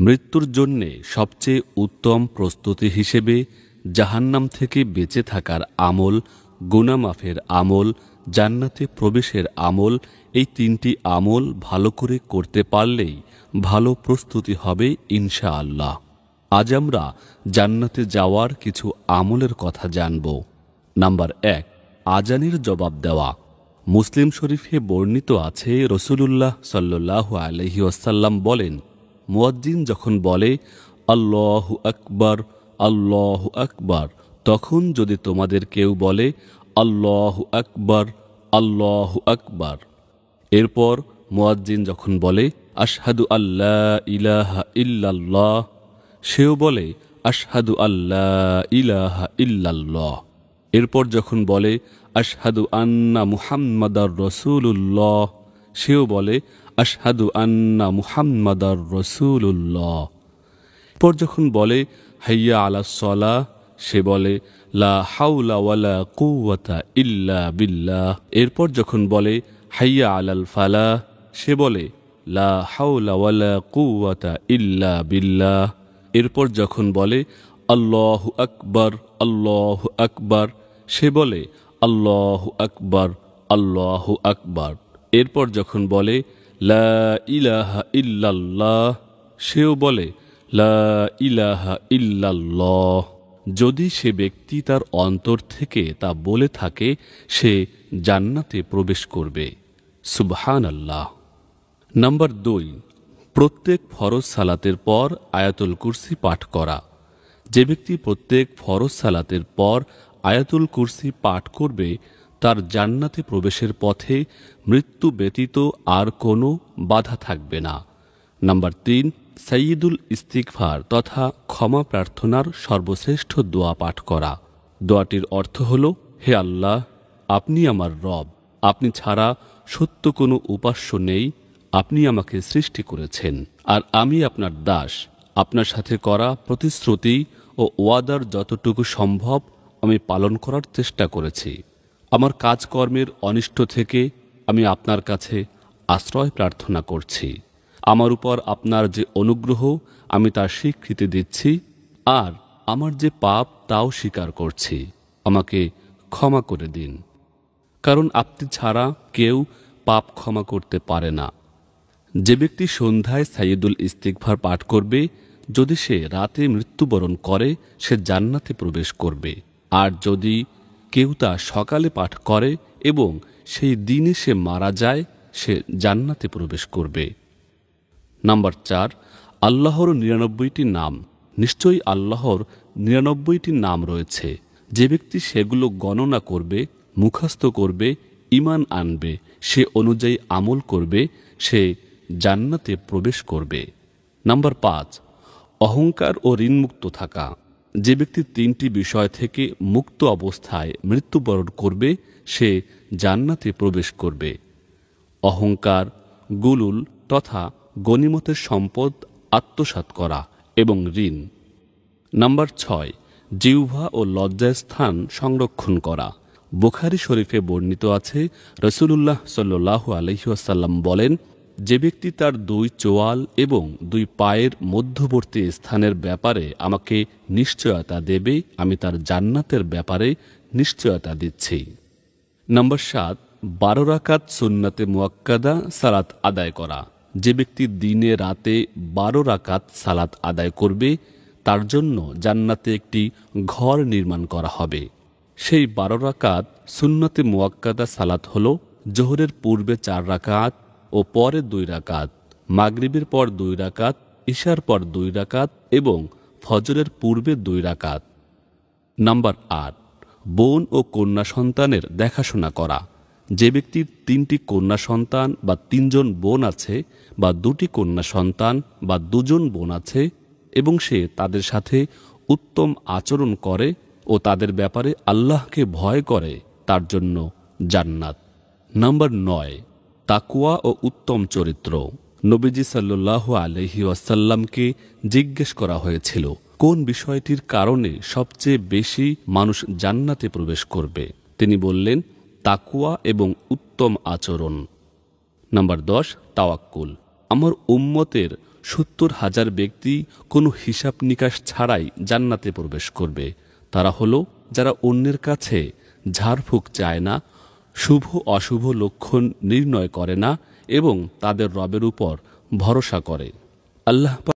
মৃত্যুর জন্যে সবচেয়ে উত্তম প্রস্তুতি হিসেবে জাহান্নাম থেকে বেঁচে থাকার আমল, গুনাহ মাফের আমল, জান্নাতে প্রবেশের আমল, এই তিনটি আমল ভালো করে করতে পারলেই ভালো প্রস্তুতি হবে ইনশাআল্লাহ। আজ আমরা জান্নাতে যাওয়ার কিছু আমলের কথা জানব। নাম্বার 1, আজানের জবাব দেওয়া। মুসলিম শরীফে বর্ণিত আছে, রাসূলুল্লাহ সাল্লাল্লাহু আলাইহি ওয়াসাল্লাম বলেন, মুয়াজ্জিন যখন বলে আল্লাহু আকবার, আল্লাহু আকবার, তখন যদি তোমাদের কেউ বলে আল্লাহু আকবার, আল্লাহু আকবার, এরপর মুয়াজ্জিন যখন বলে আশহাদু আল্লা ইলাহা ইল্লাল্লাহ, সেও বলে আশহাদু আল্লা ইলাহা ইল্লাল্লাহ, এরপর যখন বলে আশহাদু আন্না মুহাম্মাদার রাসূলুল্লাহ, সেও বলে আশহাদু আন্না মুহাম্মাদার রাসূলুল্লাহ, এরপর যখন বলে হাইয়া আলাস সালাহ, সে বলে লা হাওলা ওয়ালা কুওয়াতা ইল্লা বিল্লাহ, এরপর যখন বলে হাইয়া আলাল ফালাহ, সে বলে লা হাওলা ওয়ালা কুওয়াতা ইল্লা বিল্লাহ, এরপর যখন বলে আল্লাহু আকবার, আল্লাহু আকবার, সে বলে আল্লাহু আকবার, আল্লাহু আকবার, এরপর যখন বলে লা ইলাহা ইল্লাল্লাহ, সেও বলে লা ইলাহা ইল্লাল্লাহ। যদি সে ব্যক্তি তার অন্তর থেকে তা বলে থাকে, সে জান্নাতে প্রবেশ করবে। সুবহানাল্লাহ। নাম্বার 2, প্রত্যেক ফরজ সালাতের পর আয়াতুল কুরসি পাঠ করা। যে ব্যক্তি প্রত্যেক ফরজ সালাতের পর আয়াতুল কুরসি পাঠ করবে, তার জান্নাতে প্রবেশের পথে মৃত্যু ব্যতীত আর কোনো বাধা থাকবে না। নাম্বার 3, সাইয়্যিদুল ইস্তিগফার তথা ক্ষমা প্রার্থনার সর্বশ্রেষ্ঠ দোয়া পাঠ করা। দোয়াটির অর্থ হল, হে আল্লাহ, আপনি আমার রব, আপনি ছাড়া সত্য কোনো উপাস্য নেই, আপনি আমাকে সৃষ্টি করেছেন, আর আমি আপনার দাস। আপনার সাথে করা প্রতিশ্রুতি ও ওয়াদার যতটুকু সম্ভব আমি পালন করার চেষ্টা করেছি। আমার কাজকর্মের অনিষ্ট থেকে আমি আপনার কাছে আশ্রয় প্রার্থনা করছি। আমার উপর আপনার যে অনুগ্রহ, আমি তার স্বীকৃতি দিচ্ছি, আর আমার যে পাপ তাও স্বীকার করছি। আমাকে ক্ষমা করে দিন, কারণ আপনি ছাড়া কেউ পাপ ক্ষমা করতে পারে না। যে ব্যক্তি সন্ধ্যায় সাইয়্যিদুল ইস্তিগফার পাঠ করবে, যদি সে রাতে মৃত্যুবরণ করে, সে জান্নাতে প্রবেশ করবে। আর যদি কেউ তা সকালে পাঠ করে এবং সেই দিনে সে মারা যায়, সে জান্নাতে প্রবেশ করবে। নাম্বার 4, আল্লাহর 99টি নাম। নিশ্চয়ই আল্লাহর 99টি নাম রয়েছে। যে ব্যক্তি সেগুলো গণনা করবে, মুখস্থ করবে, ঈমান আনবে, সে অনুযায়ী আমল করবে, সে জান্নাতে প্রবেশ করবে। নাম্বার 5, অহংকার ও ঋণমুক্ত থাকা। যে ব্যক্তি 3টি বিষয় থেকে মুক্ত অবস্থায় মৃত্যুবরণ করবে, সে জান্নাতে প্রবেশ করবে। অহংকার, গুলুল তথা গনিমতের সম্পদ আত্মসাৎ করা এবং ঋণ। নাম্বার 6, জিহ্বা ও লজ্জাস্থান সংরক্ষণ করা। বুখারী শরীফে বর্ণিত আছে, রাসূলুল্লাহ সাল্লাল্লাহু আলাইহি ওয়াসাল্লাম বলেন, যে ব্যক্তি তার 2 চোয়াল এবং 2 পায়ের মধ্যবর্তী স্থানের ব্যাপারে আমাকে নিশ্চয়তা দেবে, আমি তার জান্নাতের ব্যাপারে নিশ্চয়তা দিচ্ছি। নাম্বার 7, 12 রাকাত সুন্নাতে মুআক্কাদা সালাত আদায় করা। যে ব্যক্তি দিনে রাতে 12 রাকাত সালাত আদায় করবে, তার জন্য জান্নাতে একটি ঘর নির্মাণ করা হবে। সেই 12 রাকাত সুন্নাতে মুআক্কাদা সালাত হল জোহরের পূর্বে 4 রাকাত ও পরে 2 রাকাত, মাগরিবের পর 2 রাকাত, ইশার পর 2 রাকাত এবং ফজরের পূর্বে 2 রাকাত। নাম্বার 8, বোন ও কন্যা সন্তানের দেখাশোনা করা। যে ব্যক্তির 3টি কন্যা সন্তান বা 3 জন বোন আছে, বা 2টি কন্যা সন্তান বা 2 জন বোন আছে, এবং সে তাদের সাথে উত্তম আচরণ করে ও তাদের ব্যাপারে আল্লাহকে ভয় করে, তার জন্য জান্নাত। নাম্বার 9, তাকওয়া ও উত্তম চরিত্র। নবীজি সাল্লাল্লাহু আলাইহি ওয়াসাল্লামকে জিজ্ঞেস করা হয়েছিল, কোন বিষয়টির কারণে সবচেয়ে বেশি মানুষ জান্নাতে প্রবেশ করবে? তিনি বললেন, তাকওয়া এবং উত্তম আচরণ। নাম্বার 10, তাওয়াক্কুল। আমার উম্মতের 70,000 ব্যক্তি কোনো হিসাব নিকাশ ছাড়াই জান্নাতে প্রবেশ করবে। তারা হলো যারা অন্যের কাছে ঝাড়ফুঁক চায় না, শুভ অশুভ লক্ষণ নির্ণয় করে না এবং তাদের রবের উপর ভরসা করে। আল্লাহ